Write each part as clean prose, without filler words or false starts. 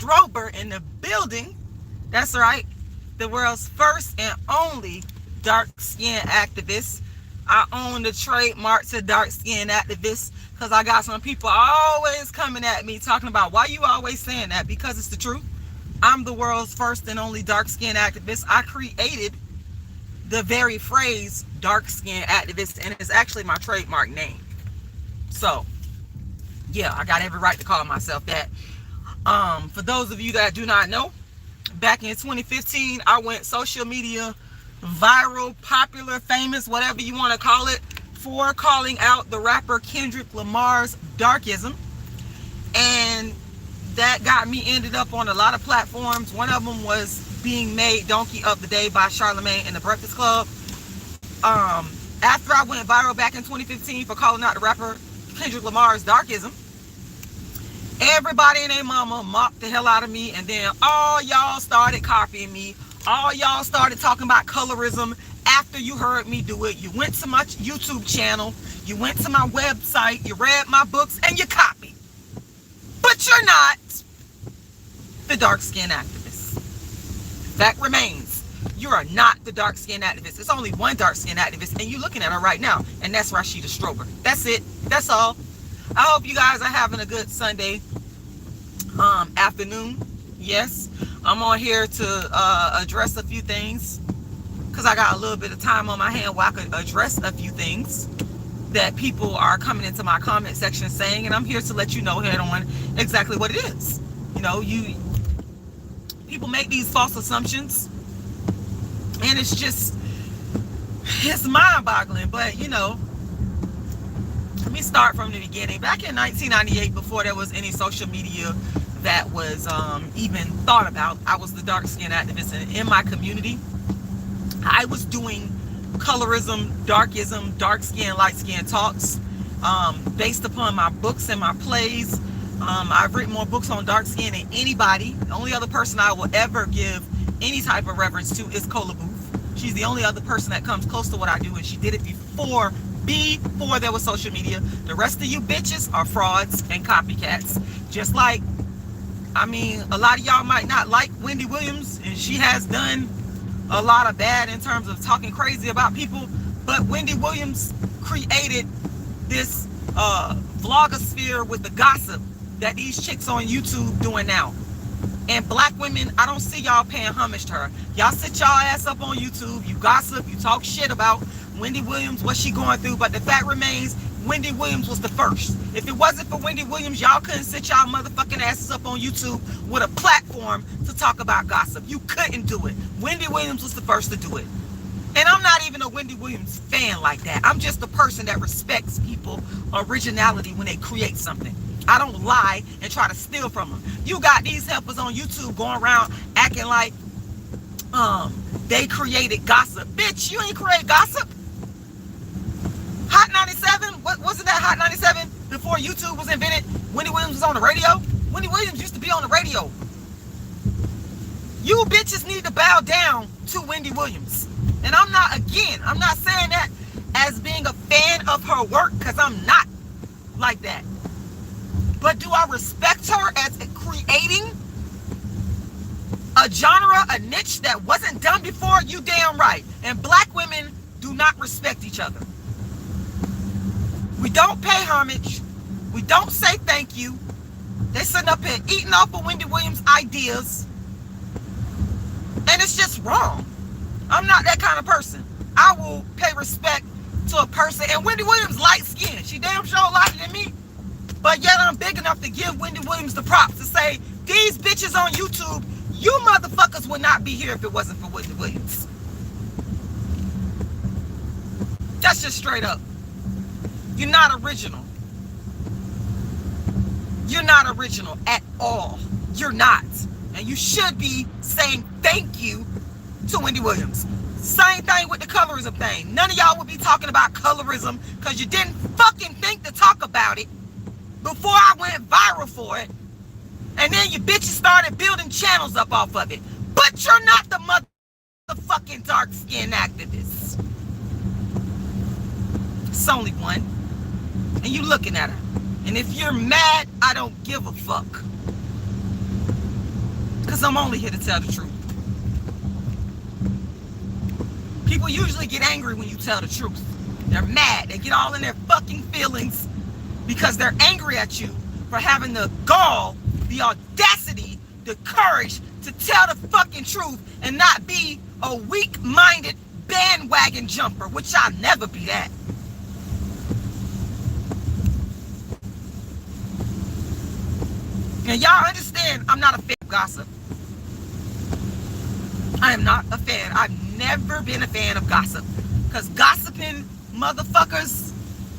Strober in the building. That's right. The world's first and only dark-skinned activist. I own the trademark to dark-skinned activist because I got some people always coming at me talking about why you always saying that, because it's the truth. I'm the world's first and only dark-skinned activist. I created the very phrase dark-skinned activist, and it's actually my trademark name. So, yeah, I got every right to call myself that. For those of you that do not know, back in 2015, I went social media viral, popular, famous, whatever you want to call it, for calling out the rapper Kendrick Lamar's darkism. And that got me ended up on a lot of platforms. One of them was being made Donkey of the Day by Charlamagne and the Breakfast Club. After I went viral back in 2015 for calling out the rapper Kendrick Lamar's darkism, everybody and their mama mocked the hell out of me, and then all y'all started copying me. All y'all started talking about colorism after you heard me do it. You went to my YouTube channel, you went to my website, you read my books, and you copied. But you're not the dark-skinned activist. Fact remains, you are not the dark-skinned activist. There's only one dark-skinned activist, and you're looking at her right now, and that's Rashida Strober. That's it. That's all. I hope you guys are having a good Sunday afternoon. Yes, I'm on here to address a few things because I got a little bit of time on my hand where I could address a few things that people are coming into my comment section saying, and I'm here to let you know head on exactly what it is. You know, people make these false assumptions, and it's mind-boggling. But you know, let me start from the beginning. Back in 1998, before there was any social media that was even thought about, I was the dark-skinned activist, and in my community I was doing colorism, darkism, dark-skin, light-skin talks based upon my books and my plays. I've written more books on dark skin than anybody. The only other person I will ever give any type of reverence to is Cola Booth. She's the only other person that comes close to what I do, and she did it before there was social media. The rest of you bitches are frauds and copycats. Just like, I mean, a lot of y'all might not like Wendy Williams, and she has done a lot of bad in terms of talking crazy about people, but Wendy Williams created this vlogosphere with the gossip that these chicks on YouTube doing now. And black women, I don't see y'all paying homage to her. Y'all sit y'all ass up on YouTube, you gossip, you talk shit about Wendy Williams, what she going through, but the fact remains, Wendy Williams was the first. If it wasn't for Wendy Williams, y'all couldn't sit y'all motherfucking asses up on YouTube with a platform to talk about gossip. You couldn't do it. Wendy Williams was the first to do it. And I'm not even a Wendy Williams fan like that. I'm just a person that respects people originality when they create something. I don't lie and try to steal from them. You got these helpers on YouTube going around acting like they created gossip. Bitch, you ain't create gossip. Hot 97, wasn't that Hot 97 before YouTube was invented? Wendy Williams was on the radio. Wendy Williams used to be on the radio. You bitches need to bow down to Wendy Williams. And I'm not saying that as being a fan of her work, because I'm not like that. But do I respect her as creating a genre, a niche that wasn't done before? You damn right. And black women do not respect each other. We don't pay homage. We don't say thank you. They're sitting up here eating off of Wendy Williams' ideas. And it's just wrong. I'm not that kind of person. I will pay respect to a person. And Wendy Williams light skinned. She damn sure lighter than me. But yet I'm big enough to give Wendy Williams the props to say, these bitches on YouTube, you motherfuckers would not be here if it wasn't for Wendy Williams. That's just straight up. You're not original. You're not original at all. You're not. And you should be saying thank you to Wendy Williams. Same thing with the colorism thing. None of y'all would be talking about colorism because you didn't fucking think to talk about it before I went viral for it. And then you bitches started building channels up off of it. But you're not the motherfucking dark-skinned activists. It's only one. And you looking at her. And if you're mad, I don't give a fuck. because I'm only here to tell the truth. People usually get angry when you tell the truth. They're mad. They get all in their fucking feelings because they're angry at you for having the gall, the audacity, the courage to tell the fucking truth and not be a weak-minded bandwagon jumper, which I'll never be that. And y'all understand, I'm not a fan of gossip. I am not a fan. I've never been a fan of gossip. Because gossiping motherfuckers,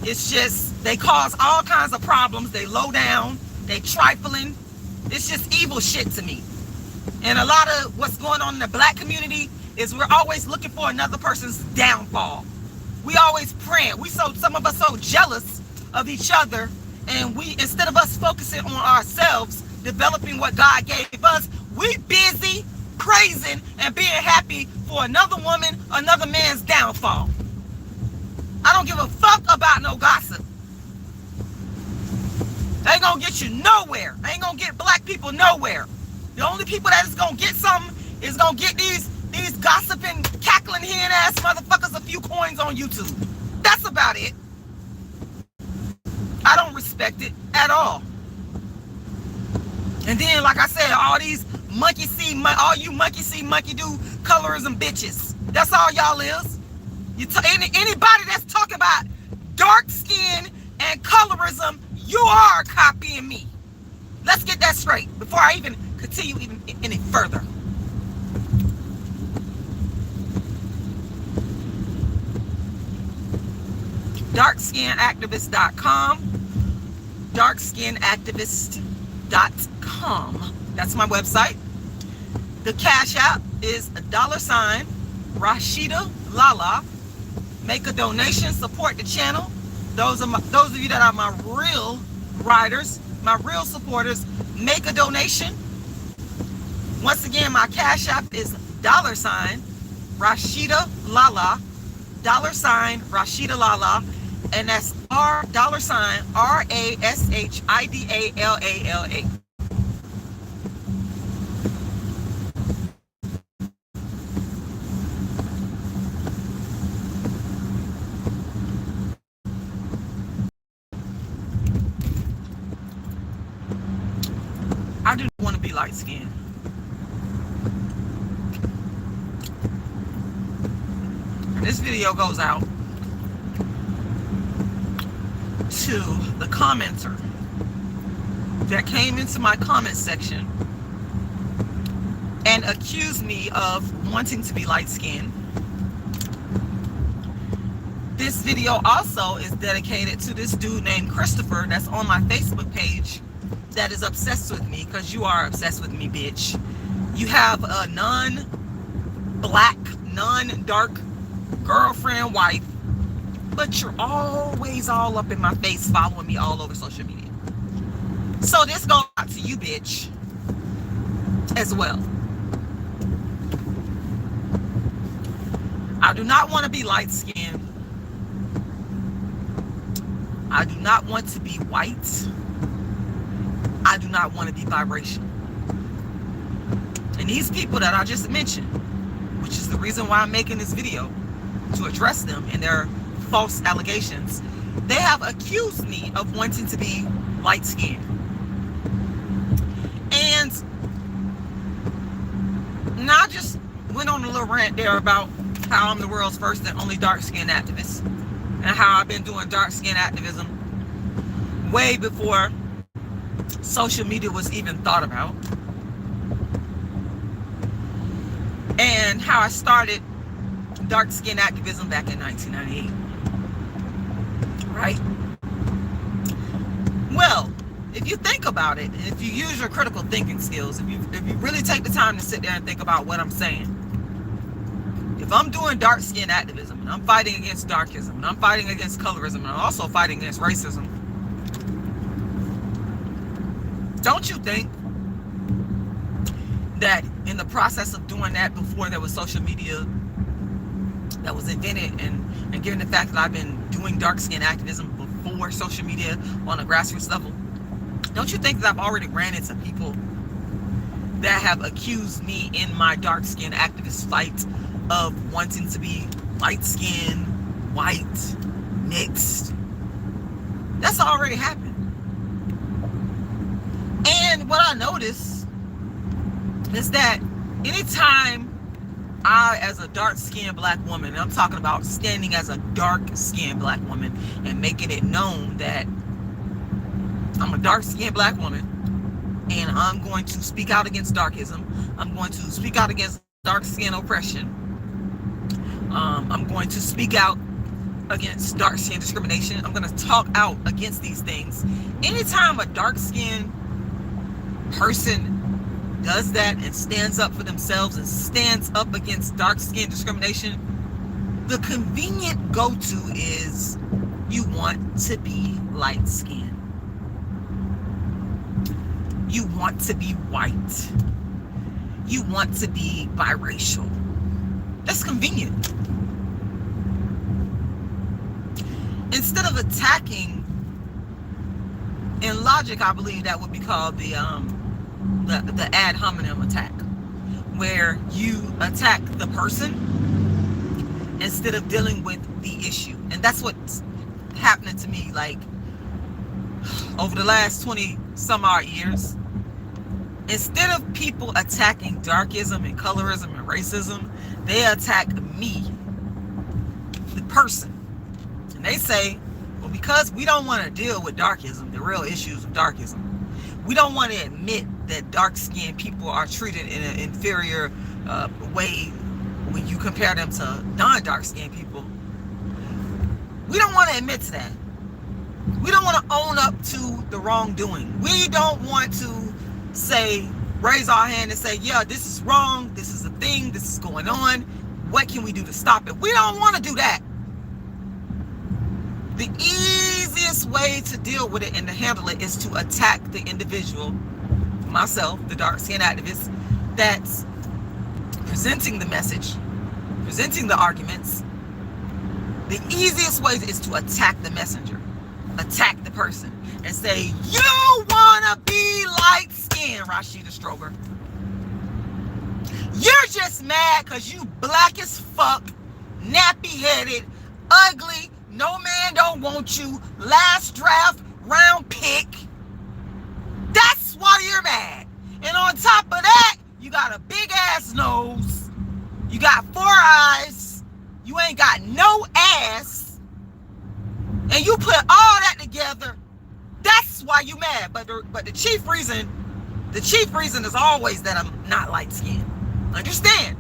it's just, they cause all kinds of problems. They low down, they trifling. It's just evil shit to me. And a lot of what's going on in the black community is we're always looking for another person's downfall. We always praying. Some of us so jealous of each other, and we, instead of us focusing on ourselves, developing what God gave us, we busy praising and being happy for another woman, another man's downfall. I don't give a fuck about no gossip. Ain't gonna get you nowhere. Ain't gonna get black people nowhere. The only people that is gonna get something is gonna get these gossiping, cackling hen ass motherfuckers a few coins on YouTube. That's about it. I don't respect it at all. And then, like I said, all these all you monkey see, monkey do colorism bitches. That's all y'all is. Anybody that's talking about dark skin and colorism, you are copying me. Let's get that straight before I even continue any further. darkskinactivist.com, darkskinactivist.com. That's my website. The Cash App is $, RASHIDA'S. Make a donation, support the channel. Those of you that are my real riders, my real supporters, make a donation. Once again, my Cash App is $, RASHIDA'Lala, $RASHIDA'Lala, and that's RASHIDALALA. I do want to be light skinned. This video goes out to the commenter that came into my comment section and accused me of wanting to be light skinned. This video also is dedicated to this dude named Christopher that's on my Facebook page that is obsessed with me, because you are obsessed with me, bitch. You have a non-black, non-dark girlfriend, wife, but you're always all up in my face following me all over social media. So this goes out to you, bitch, as well. I do not want to be light-skinned. I do not want to be white. I do not want to be biracial. And these people that I just mentioned, which is the reason why I'm making this video, to address them and their false allegations, they have accused me of wanting to be light-skinned. And I just went on a little rant there about how I'm the world's first and only dark-skinned activist, and how I've been doing dark-skinned activism way before social media was even thought about, and how I started dark skin activism back in 1998. Right? Well, if you think about it, if you use your critical thinking skills, if you really take the time to sit there and think about what I'm saying, if I'm doing dark skin activism and I'm fighting against darkism and I'm fighting against colorism and I'm also fighting against racism, don't you think that in the process of doing that, before there was social media that was invented, and given the fact that I've been doing dark skin activism before social media on a grassroots level, don't you think that I've already ran into people that have accused me in my dark skin activist fight of wanting to be light skinned, white, mixed. That's already happened. And what I notice is that anytime I, as a dark-skinned black woman, and I'm talking about standing as a dark-skinned black woman and making it known that I'm a dark-skinned black woman and I'm going to speak out against darkism. I'm going to speak out against dark skin oppression. I'm going to speak out against dark skin discrimination. I'm going to talk out against these things. Anytime a dark-skinned person does that and stands up for themselves and stands up against dark skin discrimination, the convenient go-to is you want to be light skinned. You want to be white. You want to be biracial. That's convenient. Instead of attacking, in logic, I believe that would be called the ad hominem attack, where you attack the person instead of dealing with the issue. And that's what's happening to me, like, over the last 20 some odd years. Instead of people attacking darkism and colorism and racism, they attack me, the person. And they say, well, because we don't want to deal with darkism, the real issues of darkism, we don't want to admit that dark-skinned people are treated in an inferior way when you compare them to non-dark-skinned people. We don't want to admit to that. We don't want to own up to the wrongdoing. We don't want to say, raise our hand and say, yeah, this is wrong, this is a thing, this is going on, what can we do to stop it? We don't want to do that. The easiest way to deal with it and to handle it is to attack the individual, myself, the dark-skinned activist, that's presenting the message, presenting the arguments. The easiest way is to attack the messenger, attack the person, and say, you want to be light-skinned, Rashida Strober. You're just mad because you black as fuck, nappy-headed, ugly, no man don't want you, last draft, round pick. That's why you're mad. And on top of that, you got a big-ass nose, you got 4 eyes, you ain't got no ass, and you put all that together. That's why you mad. But the chief reason is always that I'm not light-skinned. Understand?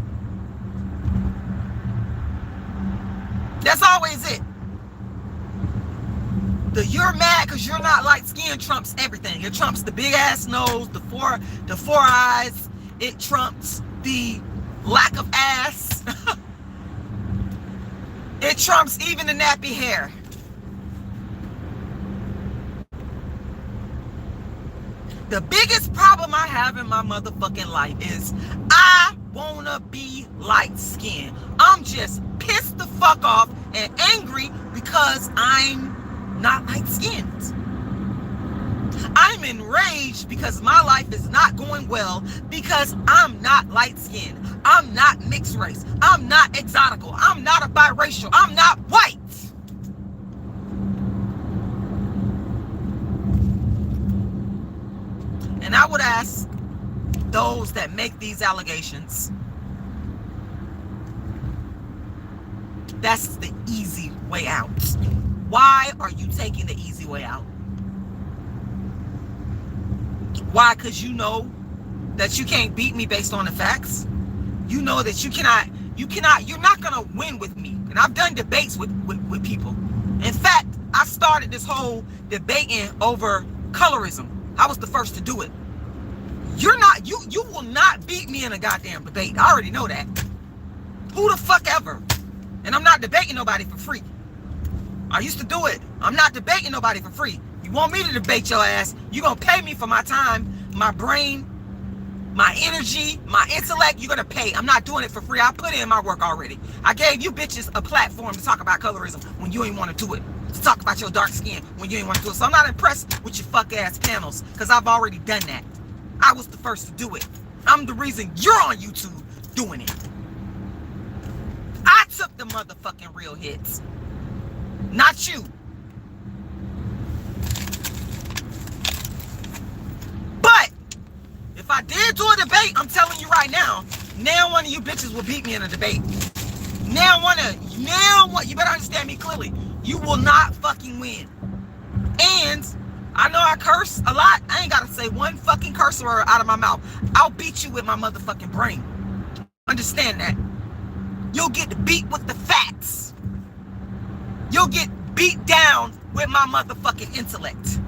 That's always it. The you're mad because you're not light-skinned trumps everything. It trumps the big-ass nose, the four eyes. It trumps the lack of ass. It trumps even the nappy hair. The biggest problem I have in my motherfucking life is I wanna be light-skinned. I'm just pissed the fuck off and angry because I'm not light-skinned. I'm enraged because my life is not going well because I'm not light-skinned. I'm not mixed race. I'm not exotical. I'm not a biracial. I'm not white. And I would ask those that make these allegations, that's the easy way out. Why are you taking the easy way out? Why? Because you know that you can't beat me based on the facts. You know that you're not gonna win with me. And I've done debates with people. In fact, I started this whole debating over colorism. I was the first to do it. You will not beat me in a goddamn debate. I already know that. Who the fuck ever? And I'm not debating nobody for free. I used to do it. I'm not debating nobody for free. You want me to debate your ass, you're gonna pay me for my time, my brain, my energy, my intellect. You're gonna pay. I'm not doing it for free. I put in my work already. I gave you bitches a platform to talk about colorism when you ain't want to do it. To talk about your dark skin when you ain't want to do it. So I'm not impressed with your fuck ass panels because I've already done that. I was the first to do it. I'm the reason you're on YouTube doing it. I took the motherfucking real hits, not you. But if I did do a debate, I'm telling you right now, one of you bitches will beat me in a debate. You better understand me clearly. You will not fucking win. And I know I curse a lot. I ain't gotta say one fucking curse word out of my mouth. I'll beat you with my motherfucking brain. Understand that. You'll get beat with the facts. You'll get beat down with my motherfucking intellect.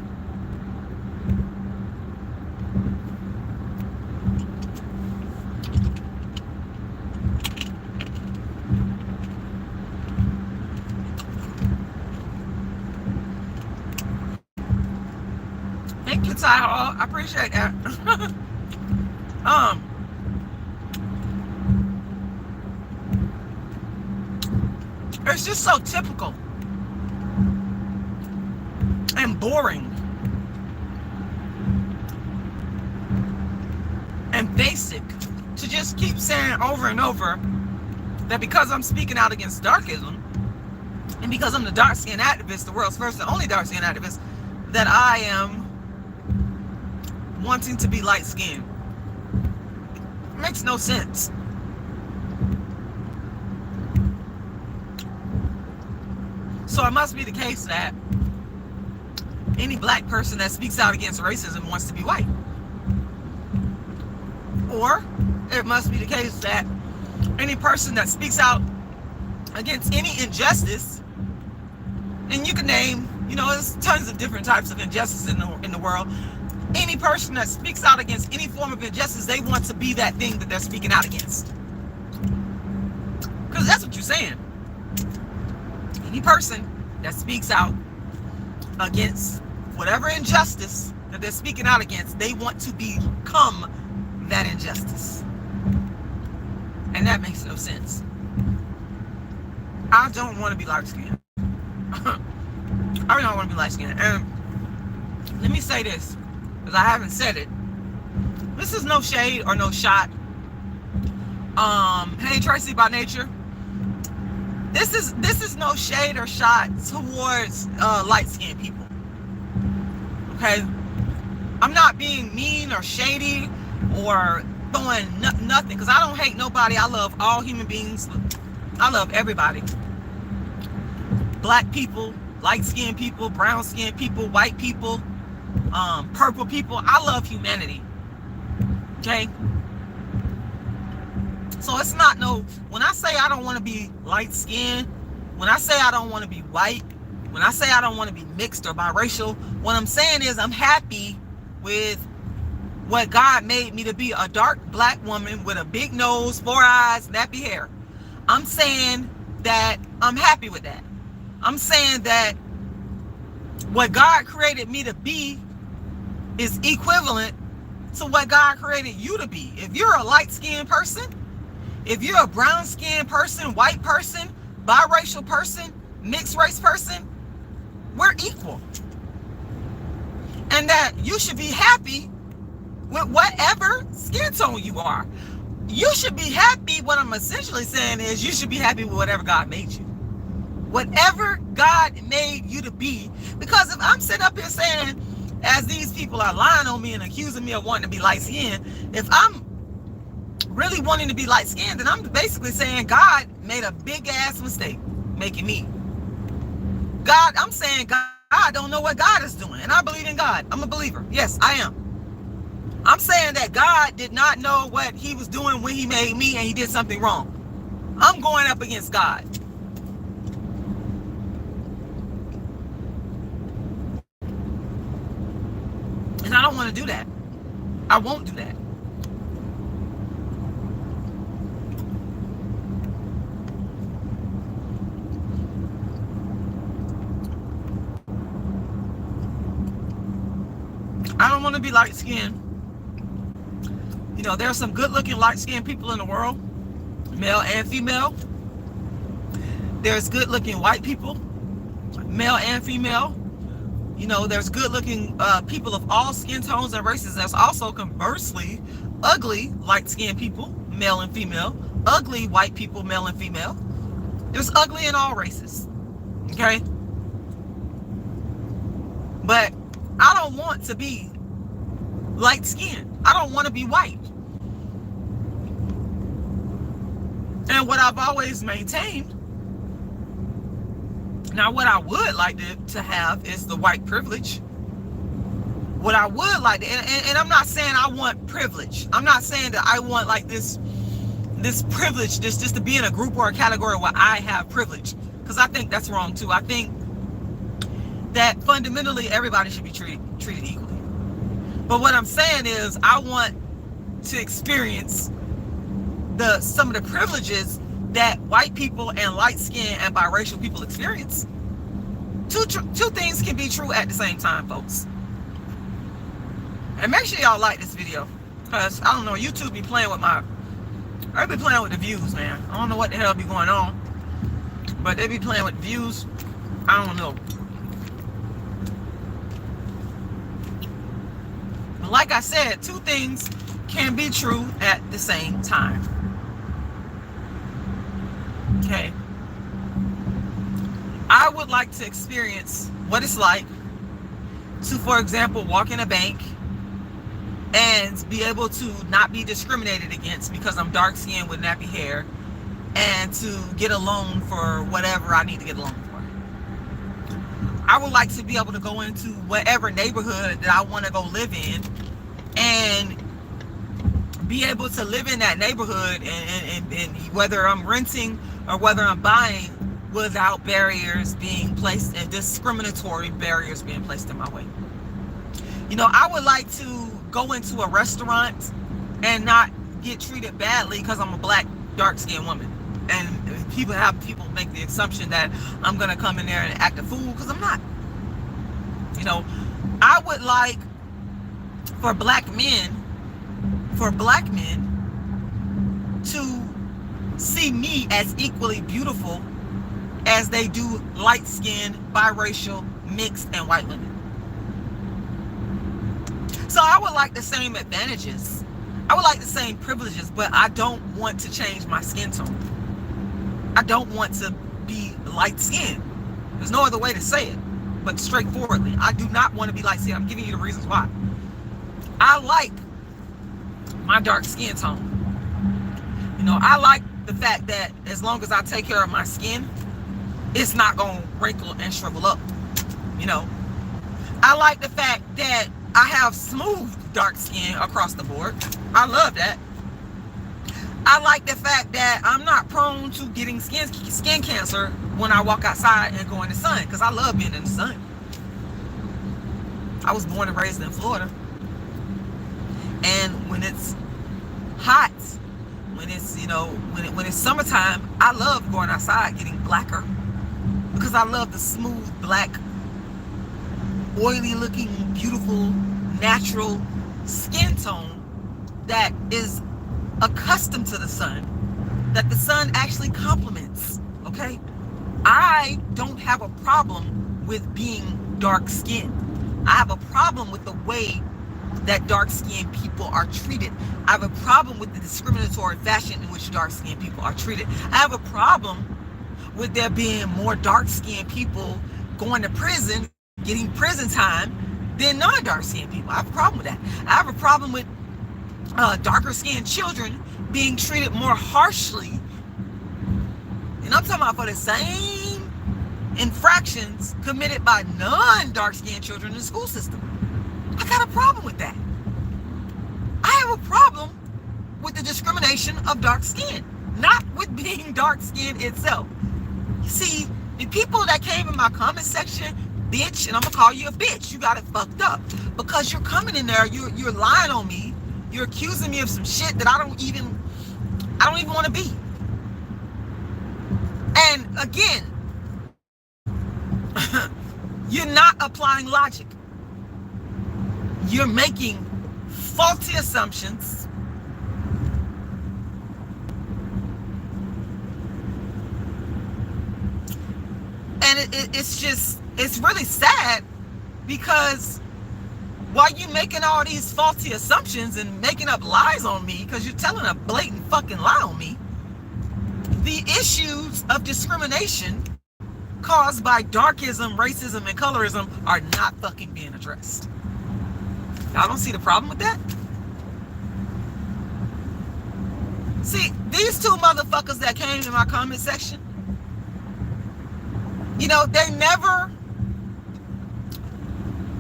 Thank you, Ty Hall. I appreciate that. It's just so typical and boring and basic to just keep saying over and over that because I'm speaking out against darkism and because I'm the dark-skinned activist, the world's first and only dark-skinned activist, that I am wanting to be light-skinned. It makes no sense. So it must be the case that any black person that speaks out against racism wants to be white. Or it must be the case that any person that speaks out against any injustice, and you can name, there's tons of different types of injustice in the world. Any person that speaks out against any form of injustice, they want to be that thing that they're speaking out against. Because that's what you're saying. Any person that speaks out against whatever injustice that they're speaking out against, they want to become that injustice. And that makes no sense. I don't want to be light-skinned. I really don't want to be light-skinned. And let me say this, because I haven't said it. This is no shade or no shot. Hey, Tracy by nature. This is no shade or shot towards light-skinned people. Okay? I'm not being mean or shady or throwing nothing, because I don't hate nobody. I love all human beings. I love everybody. Black people, light-skinned people, brown-skinned people, white people, purple people. I love humanity. Okay? So it's not when I say I don't want to be light-skinned, when I say I don't want to be white, when I say I don't want to be mixed or biracial, what I'm saying is I'm happy with what God made me to be, a dark black woman with a big nose, 4 eyes, nappy hair. I'm saying that I'm happy with that. I'm saying that what God created me to be is equivalent to what God created you to be. If you're a light-skinned person, if you're a brown-skinned person, white person, biracial person, mixed race person, we're equal. And that you should be happy with whatever skin tone you are. You should be happy. What I'm essentially saying is you should be happy with whatever God made you. Whatever God made you to be. Because if I'm sitting up here saying, as these people are lying on me and accusing me of wanting to be light-skinned, if I'm really wanting to be light-skinned, then I'm basically saying God made a big-ass mistake making me. I'm saying God don't know what God is doing. And I believe in God. I'm a believer. Yes, I am. I'm saying that God did not know what he was doing when he made me and he did something wrong. I'm going up against God. And I don't want to do that. I won't do that. I don't want to be light-skinned. There are some good-looking light-skinned people in the world, male and female. There's good-looking white people, male and female. You know, there's good looking people of all skin tones and races. There's also conversely ugly light skinned people, male and female, ugly white people, male and female. There's ugly in all races. Okay? But I don't want to be light skinned. I don't want to be white. And what I've always maintained, now what I would like to have is the white privilege. What I would like to, and I'm not saying I want privilege. I'm not saying that I want like this privilege, just to be in a group or a category where I have privilege. Because I think that's wrong too. I think that fundamentally everybody should be treated equally. But what I'm saying is I want to experience some of the privileges that white people and light skin and biracial people experience. Two things can be true at the same time, folks. And make sure y'all like this video, because I don't know, YouTube be playing with I be playing with the views, man. I don't know what the hell be going on, but they be playing with the views. I don't know. But like I said, two things can be true at the same time. Okay. I would like to experience what it's like to, for example, walk in a bank and be able to not be discriminated against because I'm dark skinned with nappy hair, and to get a loan for whatever I need to get a loan for. I would like to be able to go into whatever neighborhood that I want to go live in and be able to live in that neighborhood and whether I'm renting or whether I'm buying, without barriers being placed and discriminatory barriers being placed in my way. You know, I would like to go into a restaurant and not get treated badly because I'm a black, dark-skinned woman. And people make the assumption that I'm going to come in there and act a fool, because I'm not. You know, I would like for black men to see me as equally beautiful as they do light-skinned, biracial, mixed, and white women. So I would like the same advantages. I would like the same privileges, but I don't want to change my skin tone. I don't want to be light-skinned. There's no other way to say it, but straightforwardly, I do not want to be light-skinned. I'm giving you the reasons why. I like my dark skin tone. You know, I like the fact that as long as I take care of my skin, it's not going to wrinkle and shrivel up. You know, I like the fact that I have smooth dark skin across the board. I love that. I like the fact that I'm not prone to getting skin cancer when I walk outside and go in the sun, because I love being in the sun. I was born and raised in Florida. And when it's hot, when it's, you know, when it's summertime, I love going outside getting blacker, because I love the smooth black, oily looking, beautiful, natural skin tone that is accustomed to the sun, that the sun actually complements. Okay, I don't have a problem with being dark skinned. I have a problem with the way that dark skinned people are treated. I have a problem with the discriminatory fashion in which dark skinned people are treated. I have a problem with there being more dark skinned people going to prison, getting prison time, than non-dark skinned people. I have a problem with that. I have a problem with darker skinned children being treated more harshly. And I'm talking about for the same infractions committed by non-dark skinned children in the school system. I got a problem with that. I have a problem with the discrimination of dark skin, not with being dark skinned itself. You see, the people that came in my comment section, bitch, and I'm gonna call you a bitch, you got it fucked up, because you're coming in there, you're lying on me, you're accusing me of some shit that I don't even want to be. And again, you're not applying logic. You're making faulty assumptions. And it's really sad Because while you making all these faulty assumptions and making up lies on me, because you're telling a blatant fucking lie on me, the issues of discrimination caused by darkism, racism, and colorism are not fucking being addressed. Y'all don't see the problem with that? See, these two motherfuckers that came to my comment section, you know, they never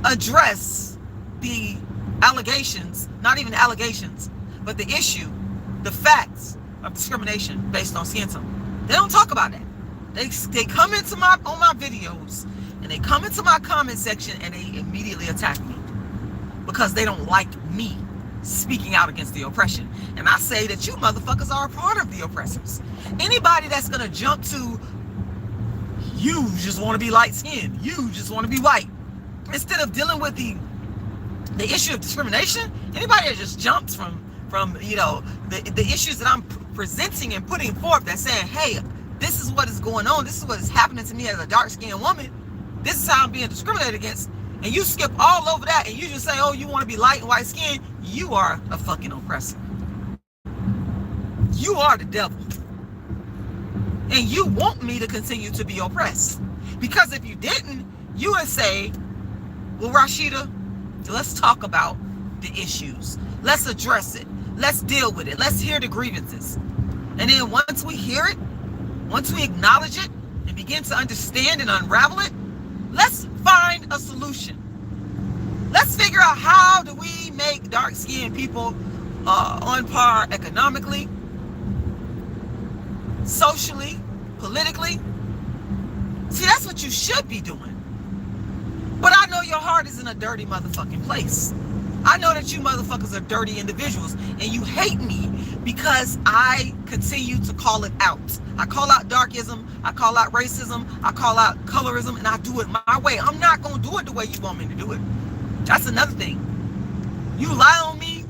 address the allegations, not even allegations, but the issue, the facts of discrimination based on skin tone. They don't talk about that. They come into my videos and they come into my comment section and they immediately attack me because they don't like me speaking out against the oppression. And I say that you motherfuckers are a part of the oppressors. Anybody that's gonna jump to, you just want to be light skinned, you just want to be white, instead of dealing with the issue of discrimination, anybody that just jumps from you know, the issues that I'm presenting and putting forth, that's saying, hey, this is what is going on, this is what is happening to me as a dark-skinned woman, this is how I'm being discriminated against, and you skip all over that and you just say, oh, you want to be light and white skinned, you are a fucking oppressor. You are the devil. And you want me to continue to be oppressed. Because if you didn't, you would say, well, Rashida, let's talk about the issues. Let's address it. Let's deal with it. Let's hear the grievances. And then once we hear it, once we acknowledge it and begin to understand and unravel it, let's find a solution. Let's figure out, how do we make dark-skinned people on par economically, socially, politically. See, that's what you should be doing. But I know your heart is in a dirty motherfucking place. I know that you motherfuckers are dirty individuals and you hate me because I continue to call it out. I call out darkism, I call out racism, I call out colorism, and I do it my way. I'm not going to do it the way you want me to do it. That's another thing. You lie on me,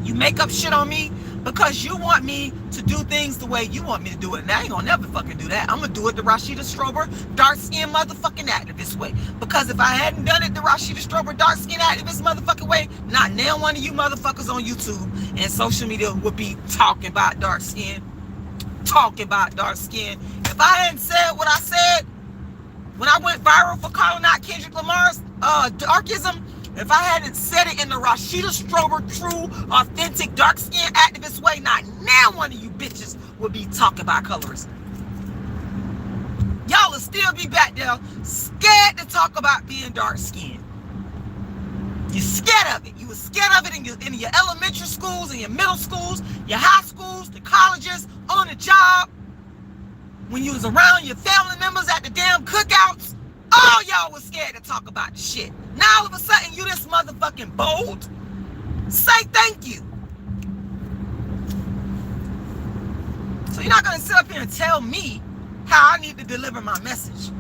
you make up shit on me because you want me to do things the way you want me to do it. And I ain't gonna never fucking do that. I'm gonna do it the Rashida Strober dark-skinned motherfucking activist way. Because if I hadn't done it the Rashida Strober dark-skinned activist motherfucking way, not now one of you motherfuckers on YouTube and social media would be talking about dark skin. Talking about dark skin. If I hadn't said what I said when I went viral for calling out Kendrick Lamar's darkism, if I hadn't said it in the Rashida Strober true, authentic, dark-skinned activist way, not now one of you bitches would be talking about colorism. Y'all will still be back there scared to talk about being dark-skinned. You're scared of it. You were scared of it in your elementary schools, in your middle schools, your high schools, the colleges, on the job, when you was around your family members at the damn cookouts. All y'all was scared to talk about the shit. Now all of a sudden you this motherfucking bold. Say thank you. So you're not gonna sit up here and tell me how I need to deliver my message.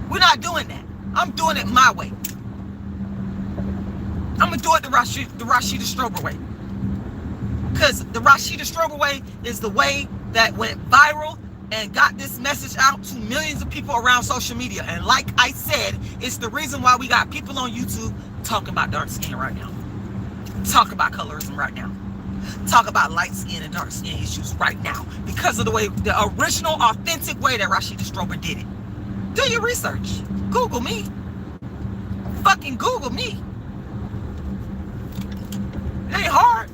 We're not doing that. I'm doing it my way. I'm gonna do it the Rashida Strober way. Because the Rashida Strober way is the way that went viral and got this message out to millions of people around social media. And like I said, it's the reason why we got people on YouTube talking about dark skin right now. Talk about colorism right now. Talk about light skin and dark skin issues right now. Because of the way, the original, authentic way that Rashida Strober did it. Do your research. Google me. Fucking Google me. It ain't hard.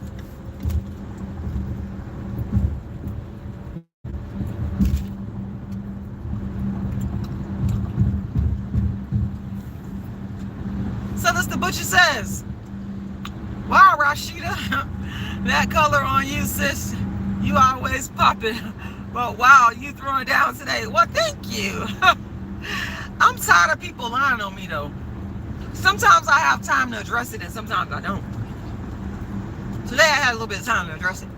So this the butcher says, wow, Rashida, that color on you, sis, you always popping. But wow, you throwing down today. Well, thank you. I'm tired of people lying on me though. Sometimes I have time to address it and sometimes I don't. Today I had a little bit of time to address it.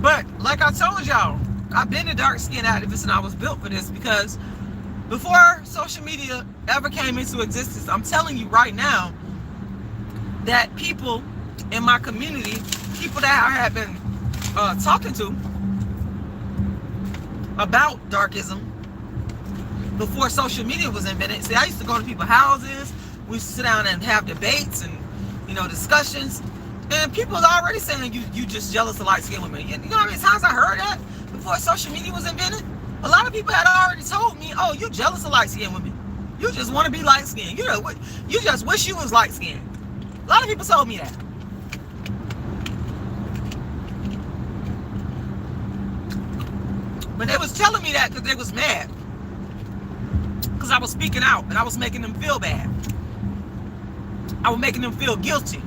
But like I told y'all, I've been a dark-skinned activist and I was built for this because before social media ever came into existence, I'm telling you right now that people in my community, people that I have been talking to, about darkism before social media was invented. See, I used to go to people's houses. We used to sit down and have debates and, you know, discussions. And people are already saying you just jealous of light-skinned women. You know how many times I heard that before social media was invented? A lot of people had already told me, oh, you jealous of light-skinned women. You just want to be light-skinned. You know, you just wish you was light-skinned. A lot of people told me that. But they was telling me that because they was mad. Because I was speaking out and I was making them feel bad. I was making them feel guilty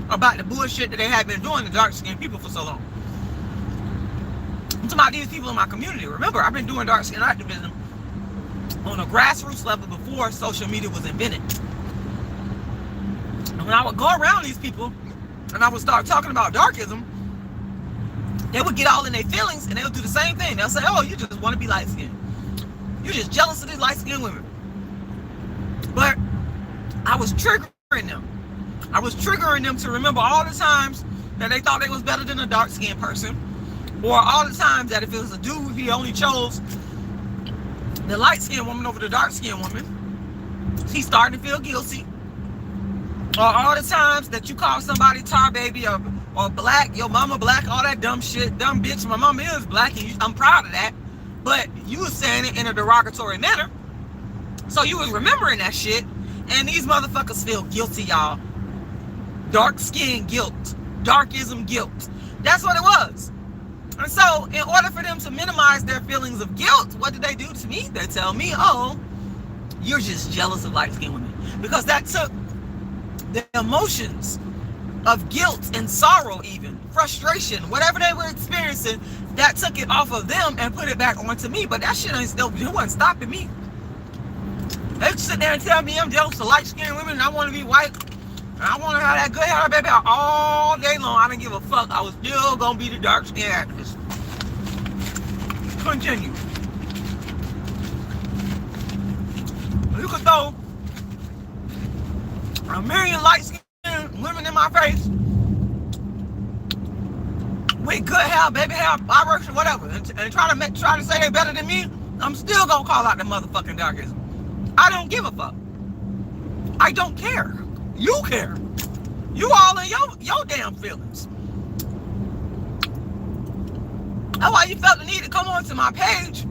about the bullshit that they had been doing to dark-skinned people for so long. I'm talking about these people in my community. Remember, I've been doing dark-skinned activism on a grassroots level before social media was invented. And when I would go around these people and I would start talking about darkism, they would get all in their feelings and they would do the same thing. They'll say, oh, you just want to be light-skinned. You're just jealous of these light-skinned women. But I was triggering them. I was triggering them to remember all the times that they thought they was better than a dark-skinned person. Or all the times that if it was a dude, he only chose the light-skinned woman over the dark-skinned woman. He's starting to feel guilty. Or all the times that you call somebody tar baby or black, your mama black, all that dumb shit, dumb bitch. My mama is black and I'm proud of that. But you was saying it in a derogatory manner. So you was remembering that shit. And these motherfuckers feel guilty, y'all. Dark skin guilt. Darkism guilt. That's what it was. And so in order for them to minimize their feelings of guilt, what did they do to me? They tell me, oh, you're just jealous of light-skinned women. Because that took the emotions of guilt and sorrow, even frustration, whatever they were experiencing, that took it off of them and put it back onto me. But that shit ain't still, it wasn't stopping me. They sit there and tell me I'm jealous of light-skinned women and I want to be white and I want to have that good hair, baby, all day long. I didn't give a fuck. I was still gonna be the dark-skinned activist. Continue. You could throw a million light-skinned women in my face with good hair, baby hair, biracial, whatever, and try to say they better than me. I'm still gonna call out the motherfucking darkism. I don't give a fuck. I don't care. You care. You all in your damn feelings. That's why you felt the need to come onto my page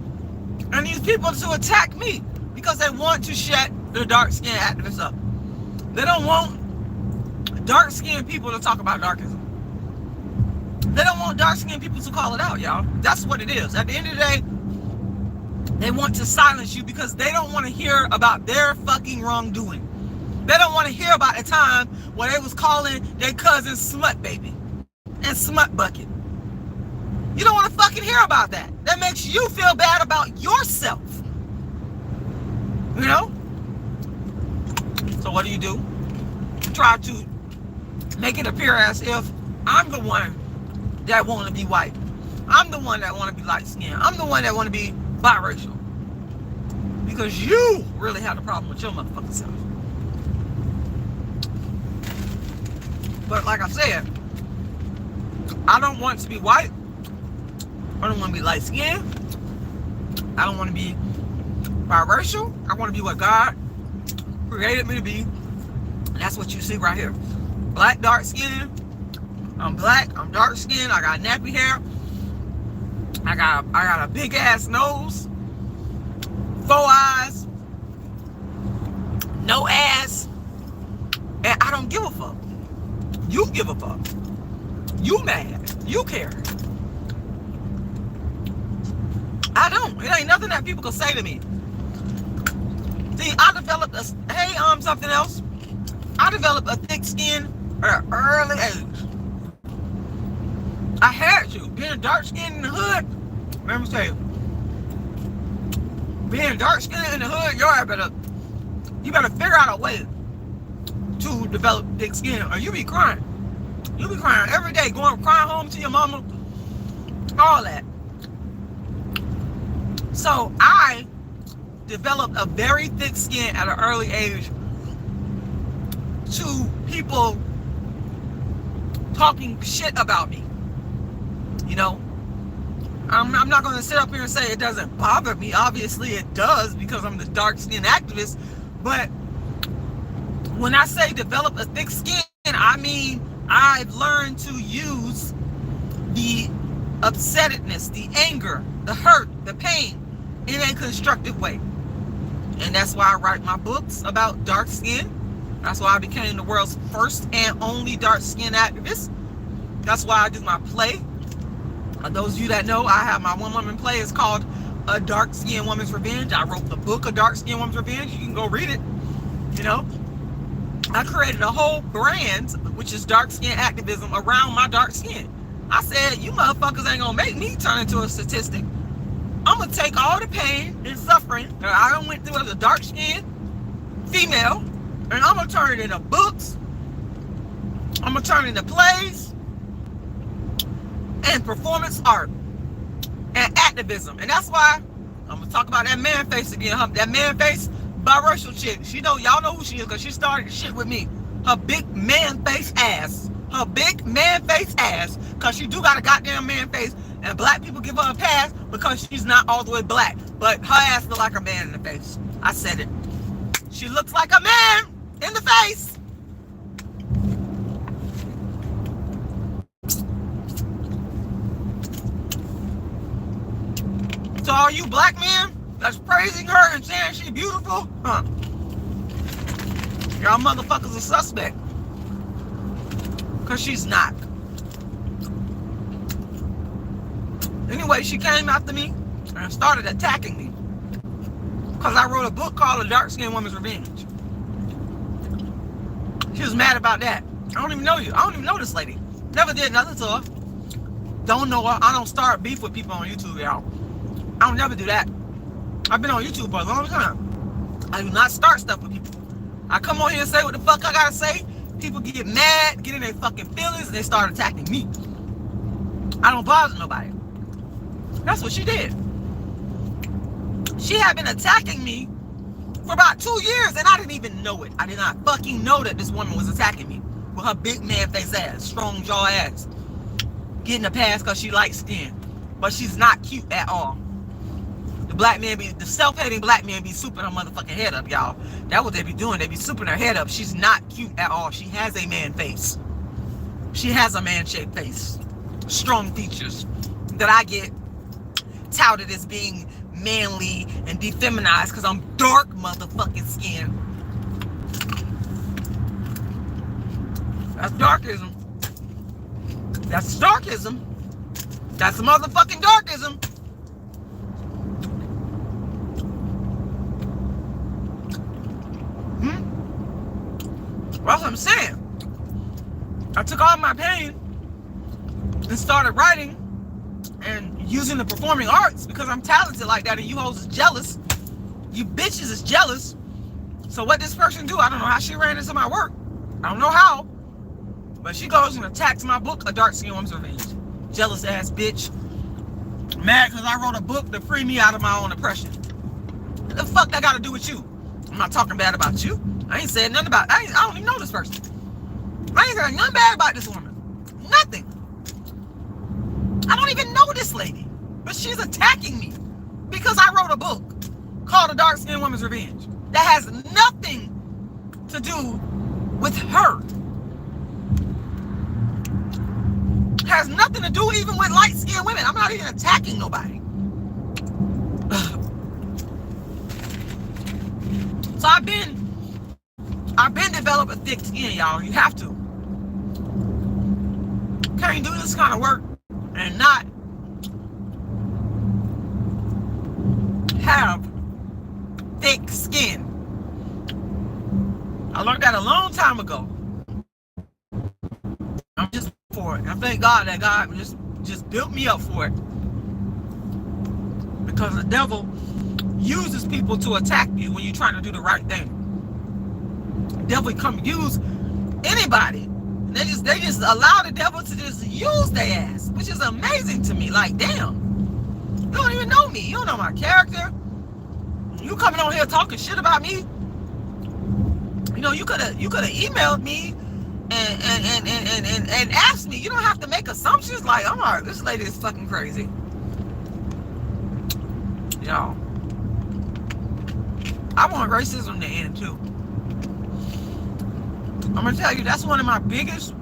and these people to attack me, because they want to shut the dark-skinned activists up. They don't want dark-skinned people to talk about darkism. They don't want dark-skinned people to call it out, y'all. That's what it is. At the end of the day, they want to silence you because they don't want to hear about their fucking wrongdoing. They don't want to hear about the time when they was calling their cousin smut baby and smut bucket. You don't want to fucking hear about that. That makes you feel bad about yourself. You know? So what do? You try to make it appear as if I'm the one that want to be white. I'm the one that want to be light-skinned. I'm the one that want to be biracial. Because you really have a problem with your motherfucking self. But like I said, I don't want to be white. I don't want to be light-skinned. I don't want to be biracial. I want to be what God created me to be. And that's what you see right here. Black, dark skin. I'm black. I'm dark skinned. I got nappy hair. I got a big ass nose. 4 eyes. No ass. And I don't give a fuck. You give a fuck. You mad. You care. I don't. It ain't nothing that people can say to me. See, I developed something else. I developed a thick skin at an early age. I had to. Being dark skinned in the hood, let me tell you. Being dark skinned in the hood, you better figure out a way to develop thick skin or you be crying. You be crying every day, crying home to your mama, all that. So I developed a very thick skin at an early age to people talking shit about me. You know, I'm not going to sit up here and say it doesn't bother me. Obviously it does, because I'm the dark-skinned activist. But when I say develop a thick skin, I mean I've learned to use the upsettedness, the anger, the hurt, the pain in a constructive way. And that's why I write my books about dark skin. That's why I became the world's first and only dark skin activist. That's why I do my play. Those of you that know, I have my one-woman play. It's called A Dark Skinned Woman's Revenge. I wrote the book, A Dark Skinned Woman's Revenge. You can go read it. You know, I created a whole brand, which is dark skin activism, around my dark skin. I said, you motherfuckers ain't gonna make me turn into a statistic. I'm gonna take all the pain and suffering that I done went through as a dark skinned female, and I'm gonna turn it into books. I'm gonna turn it into plays and performance art and activism. And that's why I'm gonna talk about that man face again. That man face biracial chick. Y'all know who she is, because she started the shit with me. Her big man face ass. Her big man face ass. Because she do got a goddamn man face. And black people give her a pass because she's not all the way black. But her ass look like a man in the face. I said it. She looks like a man in the face. So all you black men that's praising her and saying she's beautiful, y'all motherfuckers are suspect. Because she's not. Anyway, she came after me and started attacking me. Because I wrote a book called A Dark Skinned Woman's Revenge. She was mad about that. I don't even know you. I don't even know this lady. Never did nothing to her. Don't know her. I don't start beef with people on YouTube, y'all. I don't never do that. I've been on YouTube for a long time. I do not start stuff with people. I come on here and say what the fuck I gotta say. People get mad, get in their fucking feelings, and they start attacking me. I don't bother nobody. That's what she did. She had been attacking me for about 2 years, and I didn't even know it. I did not fucking know that this woman was attacking me with her big man face ass, strong jaw ass, getting a pass because she light skinned, but she's not cute at all. The self-hating black man be souping her motherfucking head up, y'all. That's what they be doing. They be souping her head up. She's not cute at all. She has a man face. She has a man-shaped face. Strong features that I get touted as being manly and defeminized because I'm dark motherfucking skin. That's darkism. That's darkism. That's motherfucking darkism. That's what I'm saying. I took all my pain and started writing and using the performing arts because I'm talented like that, and you hoes is jealous. You bitches is jealous. So what this person do, I don't know how she ran into my work. I don't know how. But she goes and attacks my book, A Dark Skinned Woman's Revenge. Jealous ass bitch. Mad because I wrote a book to free me out of my own oppression. What the fuck that got to do with you? I'm not talking bad about you. I ain't said nothing about I don't even know this person. I ain't saying nothing bad about this woman. Nothing. I don't even know this lady. But she's attacking me because I wrote a book called A Dark Skinned Woman's Revenge that has nothing to do with her. Has nothing to do even with light-skinned women. I'm not even attacking nobody. So I've been developing thick skin, y'all. You have to. Can't do this kind of work and not have thick skin. I learned that a long time ago. I'm just for it. I thank God that God just built me up for it. Because the devil uses people to attack you when you're trying to do the right thing. The devil come use anybody. They just allow the devil to just use their ass, which is amazing to me. Like, damn, you don't even know me. You don't know my character. You coming on here talking shit about me. You know, you could have emailed me and asked me. You don't have to make assumptions like, oh, this lady is fucking crazy. y'all. I want racism to end too. I'm gonna tell you, that's one of my biggest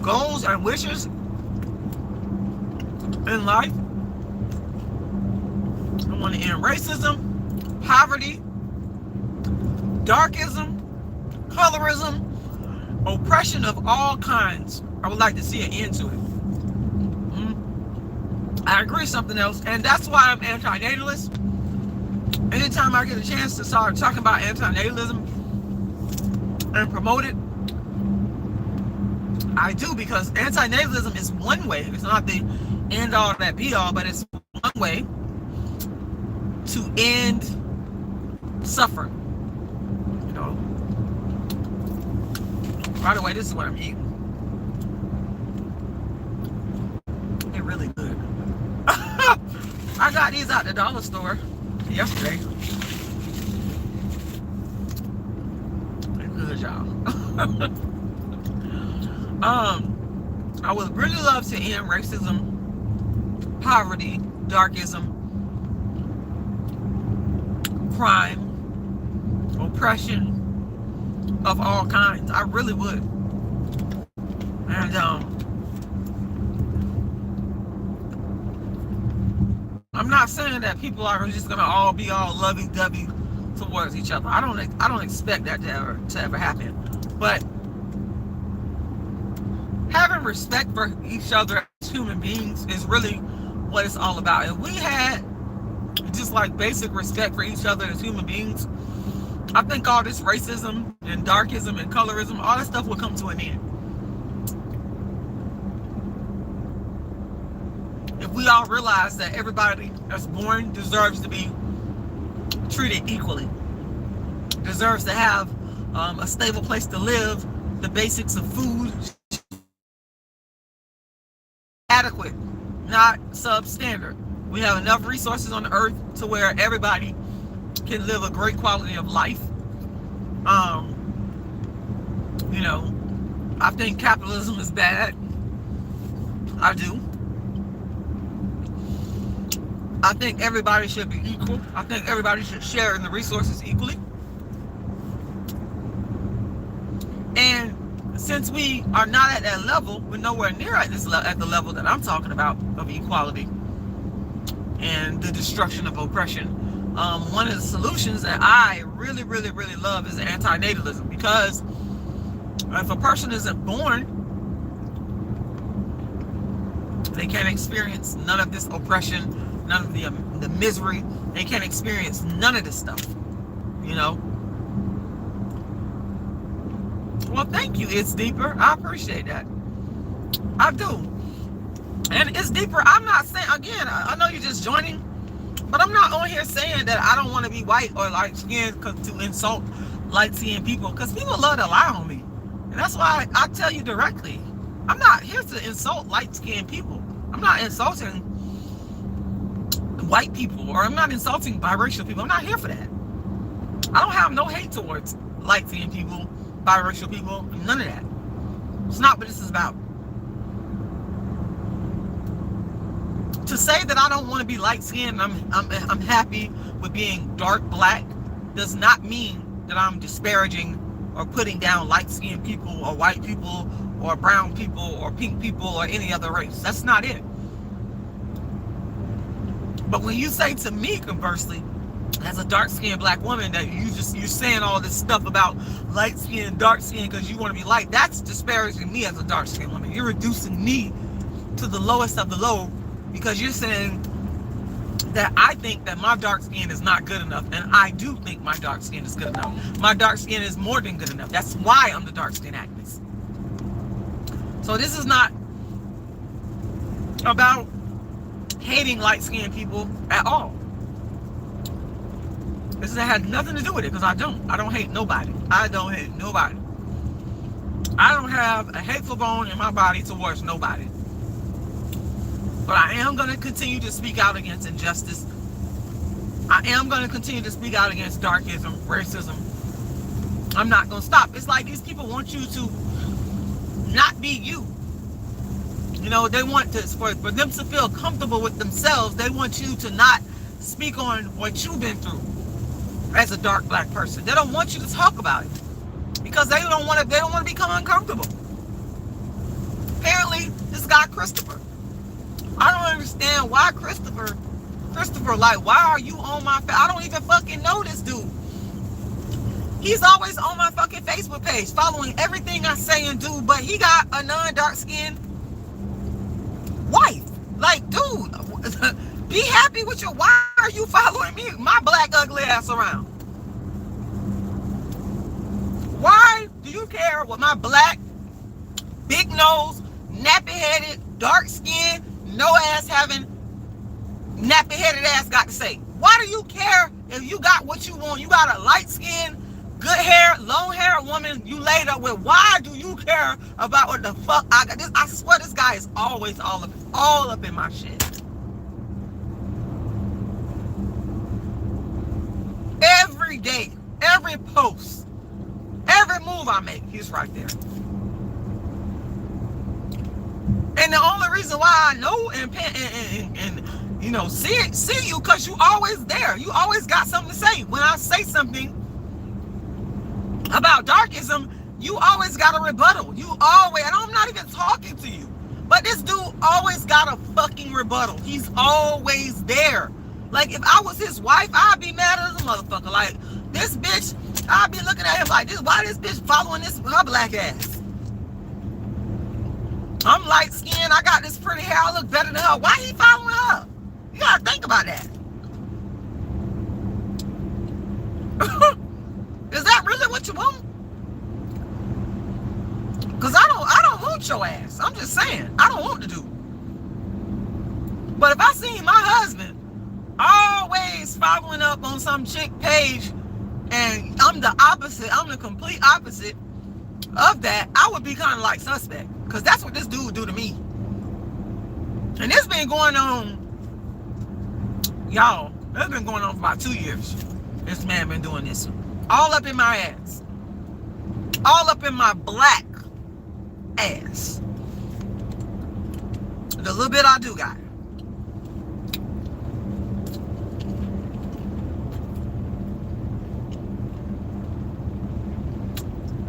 goals and wishes in life. I want to end racism, poverty, darkism, colorism, oppression of all kinds. I would like to see an end to it. I agree something else, and that's why I'm anti-natalist. Anytime I get a chance to start talking about anti-natalism and promote it, I do, because anti-natalism is one way. It's not the end all that be all, but it's one way to end suffering. You know. By the way, this is what I'm eating. They're really good. I got these at the dollar store yesterday. They're good, y'all. I would really love to end racism, poverty, darkism, crime, oppression of all kinds. I really would. And I'm not saying that people are just gonna all be all lovey-dovey towards each other. I don't expect that to ever happen. But having respect for each other as human beings is really what it's all about. If we had just like basic respect for each other as human beings, I think all this racism and darkism and colorism, all that stuff will come to an end. If we all realize that everybody that's born deserves to be treated equally, deserves to have a stable place to live, the basics of food, adequate, not substandard. We have enough resources on the earth to where everybody can live a great quality of life. You know, I think capitalism is bad. I do. I think everybody should be equal. I think everybody should share in the resources equally. And since we are not at that level, we're nowhere near at the level that I'm talking about of equality and the destruction of oppression. One of the solutions that I really, really, really love is anti-natalism, because if a person isn't born, they can't experience none of this oppression, none of the misery. They can't experience none of this stuff, you know. Well, thank you. It's deeper. I appreciate that. I do. And it's deeper. I'm not saying, again, I know you're just joining, but I'm not on here saying that I don't want to be white or light skinned to insult light skinned people, because people love to lie on me. And that's why I tell you directly, I'm not here to insult light skinned people. I'm not insulting white people, or I'm not insulting biracial people. I'm not here for that. I don't have no hate towards light skinned people, biracial people, none of that. It's not what this is about. To say that I don't want to be light skinned, I'm happy with being dark black, does not mean that I'm disparaging or putting down light skinned people or white people or brown people or pink people or any other race. That's not it. But when you say to me, conversely, as a dark-skinned black woman, that you're saying all this stuff about light skin, dark skin because you want to be light, that's disparaging me as a dark-skinned woman. You're reducing me to the lowest of the low, because you're saying that I think that my dark skin is not good enough, and I do think my dark skin is good enough. My dark skin is more than good enough. That's why I'm the dark skin activist. So this is not about hating light-skinned people at all. This has nothing to do with it, because I don't hate nobody. I don't hate nobody. I don't have a hateful bone in my body towards nobody. But I am going to continue to speak out against injustice. I am going to continue to speak out against darkism, racism. I'm not going to stop. It's like these people want you to not be you. You know, they want to, for them to feel comfortable with themselves, they want you to not speak on what you've been through as a dark black person. They don't want you to talk about it because they don't want to become uncomfortable. Apparently, this guy Christopher, I don't understand why Christopher, like, why are you on my I don't even fucking know this dude. He's always on my fucking Facebook page, following everything I say and do, but he got a non-dark skinned wife. Like, dude, be happy with your, why are you following me, my black ugly ass around? Why do you care what my black, big nose, nappy headed, dark skin, no ass having, nappy headed ass got to say? Why do you care if you got what you want? You got a light skin, good hair, long hair woman you laid up with. Why do you care about what the fuck I got? This, I swear this guy is always all up in my shit. Every day, every post, every move I make, he's right there. And the only reason why I know and you know, see you, because you always there. You always got something to say. When I say something about darkism, you always got a rebuttal. You always, and I'm not even talking to you, but this dude always got a fucking rebuttal. He's always there. Like, if I was his wife, I'd be mad as a motherfucker. Like, this bitch, I'd be looking at him like, this, why this bitch following this, her black ass? I'm light skinned, I got this pretty hair, I look better than her. Why he following her? You gotta think about that. Is that really what you want? Because I don't want your ass. I'm just saying, I don't want to do. But if I see my husband always following up on some chick page and I'm the opposite, I'm the complete opposite of that, I would be kind of like suspect, because that's what this dude do to me. And it's been going on, y'all, it's been going on for about 2 years. This man been doing this all up in my ass, all up in my black ass. The little bit I do got.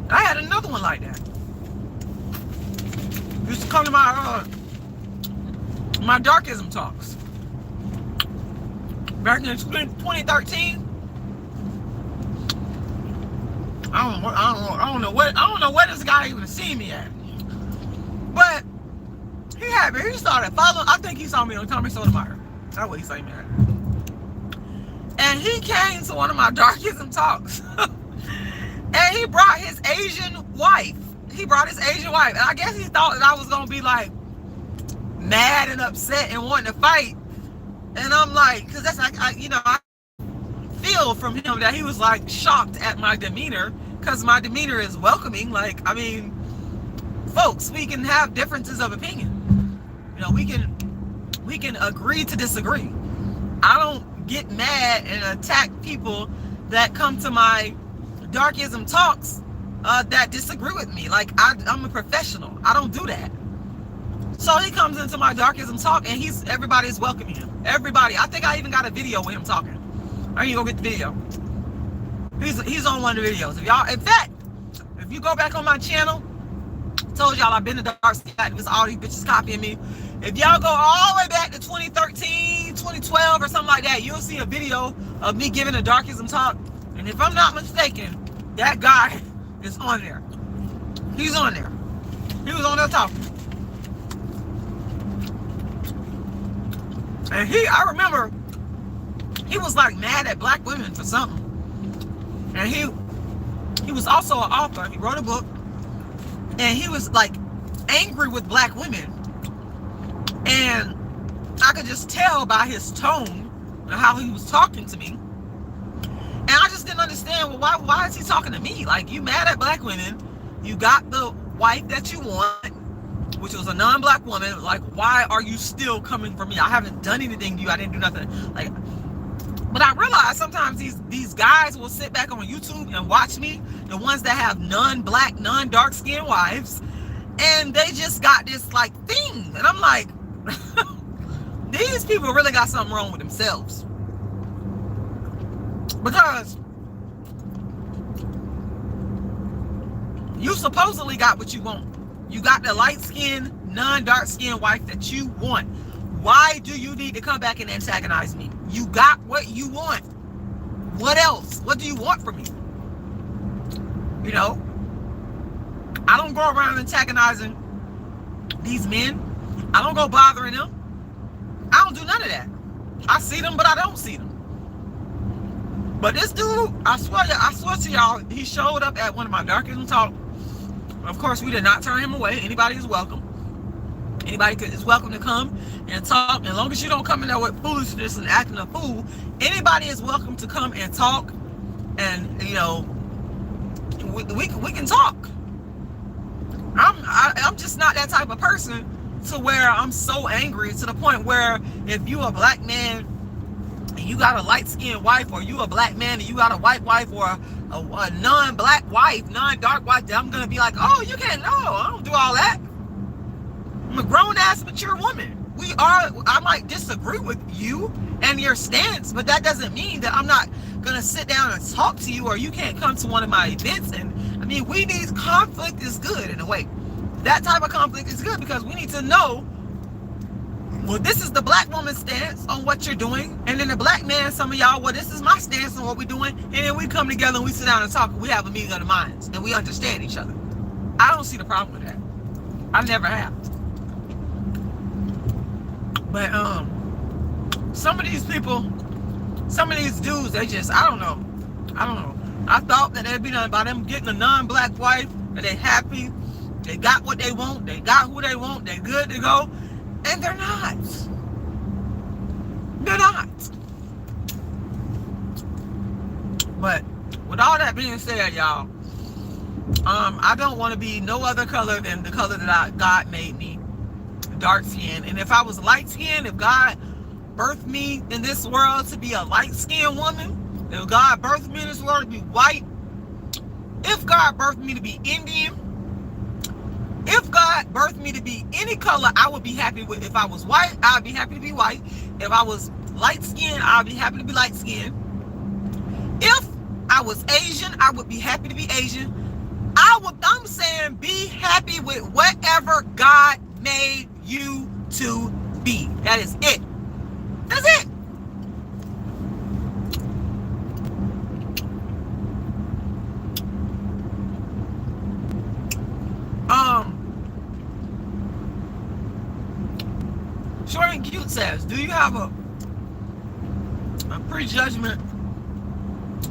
I had another one like that. Used to come to my darkism talks back in 2013. I don't know where this guy even seen me at. But he started following. I think he saw me on Tommy Sotomayor. That's what he saw me at. And he came to one of my darkism talks. And he brought his Asian wife. And I guess he thought that I was going to be like mad and upset and wanting to fight. And I'm like, because that's like, I feel from him that he was like shocked at my demeanor, because my demeanor is welcoming. Like, I mean, folks, we can have differences of opinion. You know, we can agree to disagree. I don't get mad and attack people that come to my darkism talks that disagree with me. Like, I'm a professional. I don't do that. So he comes into my darkism talk and everybody's welcoming him. Everybody. I think I even got a video with him talking. I need to go get the video. He's on one of the videos. If y'all, in fact, if you go back on my channel, told y'all I've been a dark skin activist, all these bitches copying me. If y'all go all the way back to 2013, 2012 or something like that, you'll see a video of me giving a darkism talk. And if I'm not mistaken, that guy is on there. He's on there. He was on there talking. And I remember he was like mad at black women for something. And he was also an author. He wrote a book. And he was like angry with black women. And I could just tell by his tone and how he was talking to me. And I just didn't understand, well, why is he talking to me? Like, you mad at black women, you got the wife that you want, which was a non-black woman. Like, why are you still coming for me? I haven't done anything to you. I didn't do nothing. Like, but I realize sometimes these guys will sit back on YouTube and watch me, the ones that have non-black, non-dark skinned wives, and they just got this like thing, and I'm like, these people really got something wrong with themselves, because you supposedly got what you want. You got the light-skinned, non-dark-skinned wife that you want. Why do you need to come back and antagonize me? You got what you want. What else? What do you want from me? You know, I don't go around antagonizing these men. I don't go bothering them. I don't do none of that. I see them, but I don't see them. But this dude, I swear to y'all, he showed up at one of my darkest talk. Of course, we did not turn him away. Anybody is welcome. Anybody is welcome to come and talk. As long as you don't come in there with foolishness and acting a fool, anybody is welcome to come and talk. And, you know, we can talk. I'm just not that type of person to where I'm so angry to the point where if you a black man and you got a light-skinned wife, or you a black man and you got a white wife, or a non-black wife, non-dark wife, I'm gonna be like, oh, you can't, no, I don't do all that. I'm a grown-ass mature woman. I might disagree with you and your stance, but that doesn't mean that I'm not gonna sit down and talk to you, or you can't come to one of my events. And I mean, we need conflict is good in a way. That type of conflict is good, because we need to know, well, this is the black woman's stance on what you're doing, and then the black man, some of y'all, well, this is my stance on what we're doing, and then we come together and we sit down and talk, and we have a meeting of the minds, and we understand each other. I don't see the problem with that. I never have. But some of these people, some of these dudes, they just, I don't know. I thought that it'd be done by them getting a non-black wife, and they happy, they got what they want, they got who they want, they good to go. And they're not. They're not. But with all that being said, y'all, I don't want to be no other color than the color that God made me, dark skin. And if I was light skinned, if God birthed me in this world to be a light skinned woman, if God birthed me in this world to be white, if God birthed me to be Indian, if God birthed me to be any color, I would be happy with. If I was white, I'd be happy to be white. If I was light skinned, I'd be happy to be light skinned. If I was Asian, I would be happy to be Asian. I'm saying be happy with whatever God made you to be. That is it. That's it. Short and Cute says, do you have a prejudgment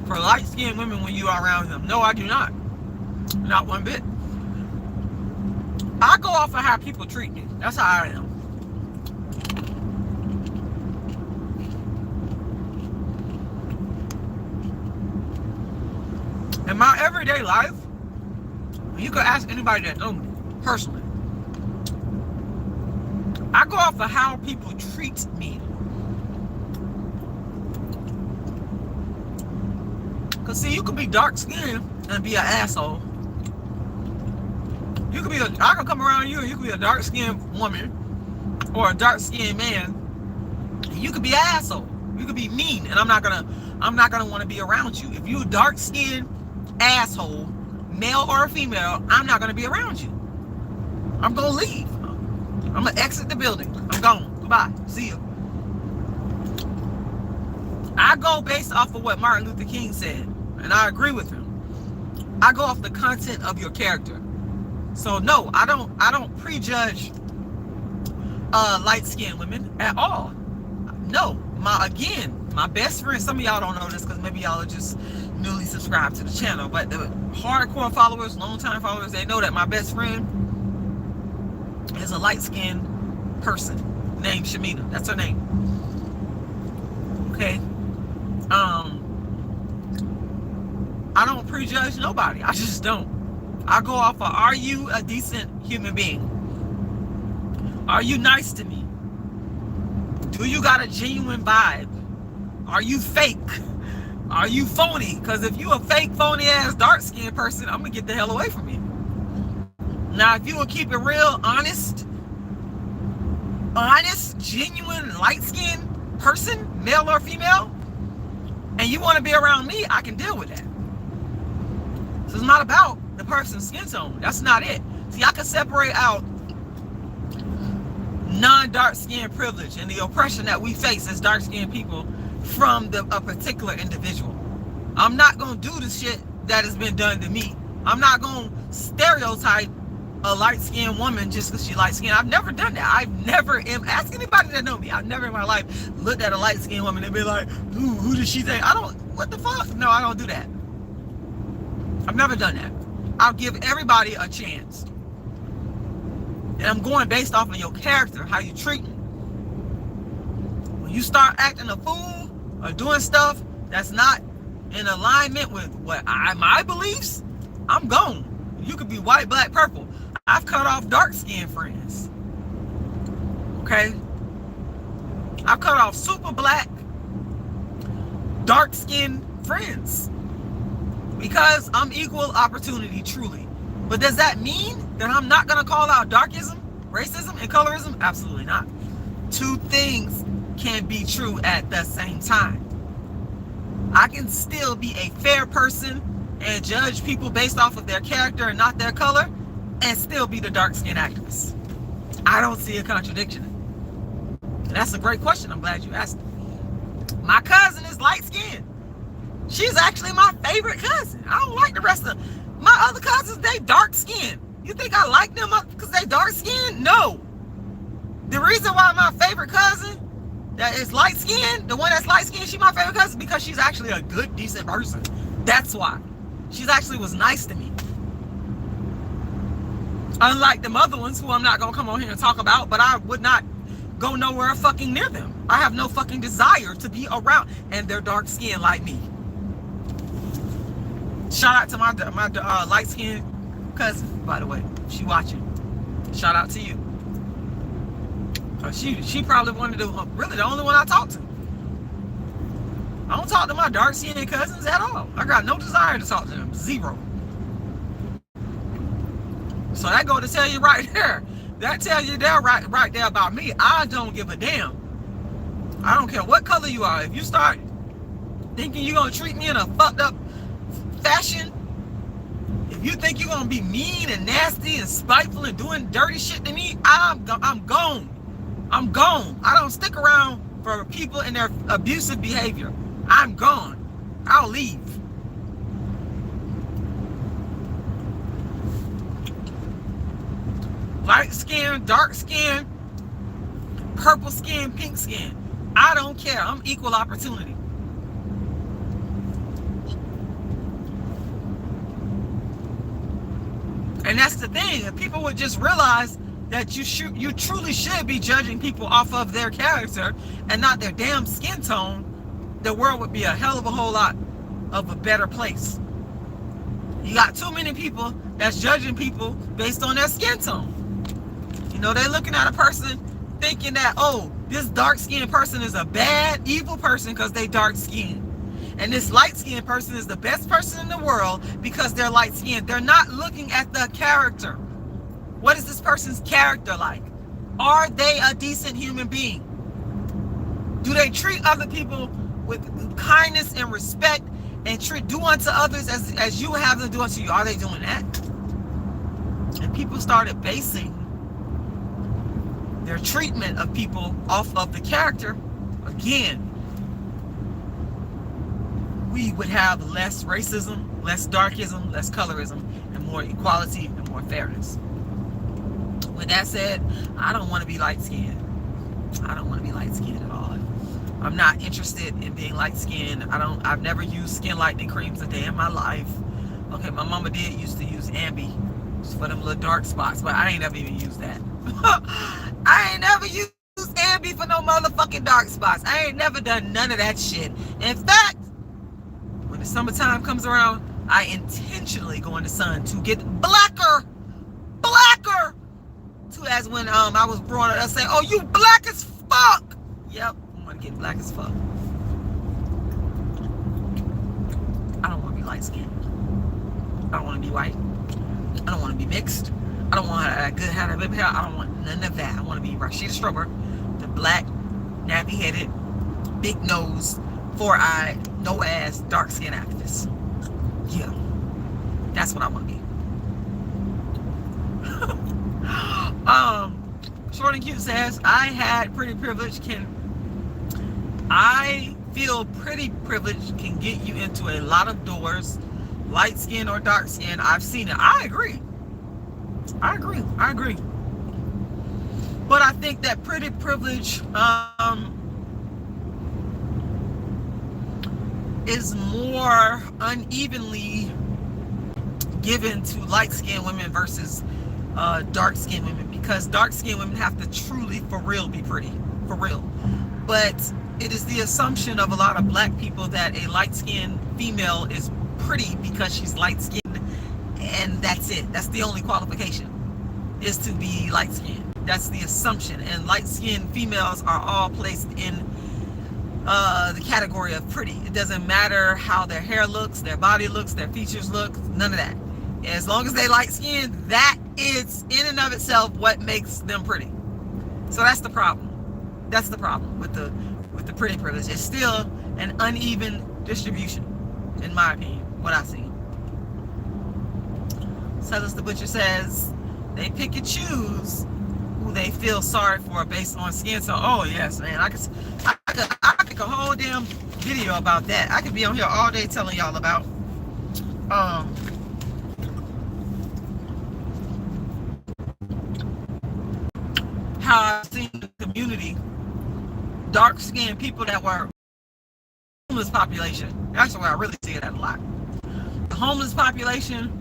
for light-skinned women when you are around them? No, I do not. Not one bit. I go off of how people treat me. That's how I am. In my everyday life, you could ask anybody that knows me personally, I go off of how people treat me. Because see, you could be dark skinned and be an asshole. You could be I could come around you and you could be a dark skinned woman or a dark skinned man. And you could be an asshole. You could be mean, and I'm not gonna want to be around you. If you a dark skinned asshole, male or female, I'm not gonna be around you. I'm gonna leave. I'm gonna exit the building. I'm gone. Goodbye. See you. I go based off of what Martin Luther King said, and I agree with him. I go off the content of your character. So no, I don't prejudge light-skinned women at all. No, my best friend, some of y'all don't know this because maybe y'all are just newly subscribed to the channel, but the hardcore followers, long-time followers, they know that my best friend is a light-skinned person named Shamina. That's her name. Okay. I don't prejudge nobody. I just don't. I go off of, are you a decent human being? Are you nice to me? Do you got a genuine vibe? Are you fake? Are you phony? Because if you a fake, phony ass, dark skinned person, I'm gonna get the hell away from you. Now, if you will keep it real, honest, genuine, light-skinned person, male or female, and you want to be around me, I can deal with that. So it's not about the person's skin tone. That's not it. See, I can separate out non-dark skin privilege and the oppression that we face as dark-skinned people from a particular individual. I'm not going to do the shit that has been done to me. I'm not going to stereotype a light-skinned woman just because she's light-skinned. I've never done that. I've never, ask anybody that know me, I've never in my life looked at a light-skinned woman and be like, who does she think? What the fuck? No, I don't do that. I've never done that. I'll give everybody a chance. And I'm going based off of your character, how you treat me. When you start acting a fool or doing stuff that's not in alignment with my beliefs, I'm gone. You could be white, black, purple. I've cut off dark-skinned friends. Okay? I've cut off super black, dark-skinned friends. Because I'm equal opportunity, truly. But does that mean that I'm not going to call out darkism, racism, and colorism? Absolutely not. Two things can be true at the same time. I can still be a fair person and judge people based off of their character and not their color, and still be the dark-skinned activist. I don't see a contradiction. And that's a great question. I'm glad you asked it. My cousin is light-skinned. She's actually my favorite cousin. I don't like the rest of my other cousins. They dark-skinned. You think I like them because they dark-skinned? No. The reason why my favorite cousin that is light-skinned, the one that's light-skinned, she's my favorite cousin because she's actually a good, decent person. That's why. She's actually was nice to me. Unlike them other ones who I'm not going to come on here and talk about, but I would not go nowhere fucking near them. I have no fucking desire to be around, and they're dark-skinned like me. Shout out to my light-skinned cousin, by the way. She watching. Shout out to you. She probably one of the really the only one I talk to. I don't talk to my dark-skinned cousins at all. I got no desire to talk to them. Zero. So that go to tell you right there. That tell you there right there about me. I don't give a damn. I don't care what color you are. If you start thinking you're gonna treat me in a fucked up fashion, if you think you're gonna be mean and nasty and spiteful and doing dirty shit to me, I'm gone. I'm gone. I don't stick around for people and their abusive behavior. I'm gone. I'll leave. Light skin, dark skin, purple skin, pink skin. I don't care. I'm equal opportunity. And that's the thing. If people would just realize that you truly should be judging people off of their character and not their damn skin tone, the world would be a hell of a whole lot of a better place. You got too many people that's judging people based on their skin tone. You know, they're looking at a person thinking that, oh, this dark-skinned person is a bad, evil person because they dark-skinned. And this light-skinned person is the best person in the world because they're light-skinned. They're not looking at the character. What is this person's character like? Are they a decent human being? Do they treat other people with kindness and respect and do unto others as you have them do unto you? Are they doing that? And people started basing their treatment of people off of the character. Again, we would have less racism, less darkism, less colorism, and more equality and more fairness. With that said, I don't want to be light-skinned. I don't want to be light-skinned at all. I'm not interested in being light-skinned. I've never used skin lightening creams a day in my life. Okay, my mama used to use Ambi for them little dark spots, but I ain't never even used that. I ain't never used Ambi for no motherfucking dark spots. I ain't never done none of that shit. In fact, when the summertime comes around, I intentionally go in the sun to get blacker. To as when I was brought up, I say, oh, you black as fuck. Yep, I want to get black as fuck. I don't want to be light skinned. I don't want to be white. I don't want to be mixed. I don't want a good hair, baby hair. I don't want none of that. I want to be Rashida Strober, the black, nappy-headed, big nose, 4-eyed, no ass, dark skin activist. Yeah, that's what I want to be. Short and Cute says, I had pretty privilege. I feel pretty privilege can get you into a lot of doors, light skin or dark skin. I've seen it. I agree. But I think that pretty privilege is more unevenly given to light skinned women versus dark skinned women, because dark skinned women have to truly for real be pretty, for real. But it is the assumption of a lot of black people that a light skinned female is pretty because she's light skinned, and that's it. That's the only qualification, is to be light skinned. That's the assumption. And light skinned females are all placed in the category of pretty. It doesn't matter how their hair looks, their body looks, their features look, none of that. As long as they light skinned, that is in and of itself what makes them pretty. So that's the problem. That's the problem with the pretty privilege. It's still an uneven distribution, in my opinion, what I see. Silas the Butcher says they pick and choose who they feel sorry for based on skin tone. Oh yes, man. I could make a whole damn video about that. I could be on here all day telling y'all about how I've seen the community, dark skinned people that were homeless population. That's where I really see it at a lot. The homeless population,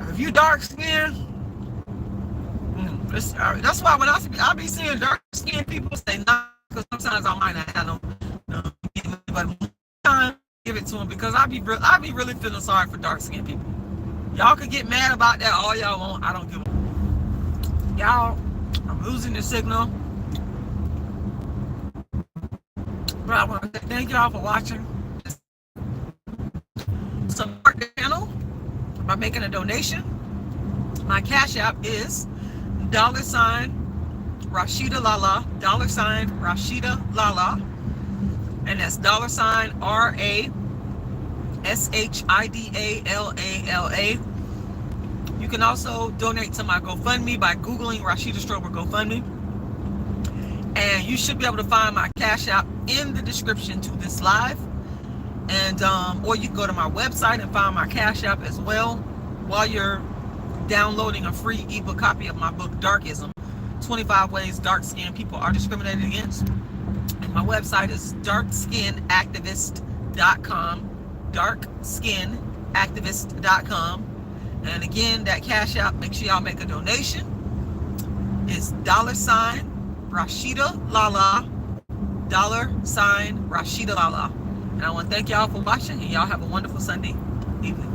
if you dark skinned, that's why when I be seeing dark skinned people say not, because sometimes I might not have no, but time give it to them, because I be really feeling sorry for dark skinned people. Y'all could get mad about that all y'all want. I don't give a. Y'all, I'm losing the signal. But I want to thank y'all for watching. Support the channel by making a donation. My Cash App is $RASHIDA'Lala, $RASHIDA'Lala, and that's $RASHIDALALA. You can also donate to my GoFundMe by Googling Rashida Strober GoFundMe. And you should be able to find my Cash App in the description to this live. And or you can go to my website and find my Cash App as well while you're downloading a free ebook copy of my book, Darkism, 25 Ways Dark-Skinned People Are Discriminated Against. And my website is darkskinactivist.com, darkskinactivist.com. And again, that Cash App, make sure y'all make a donation. It's $RASHIDA'Lala, $RASHIDA'Lala. And I want to thank y'all for watching, and y'all have a wonderful Sunday evening.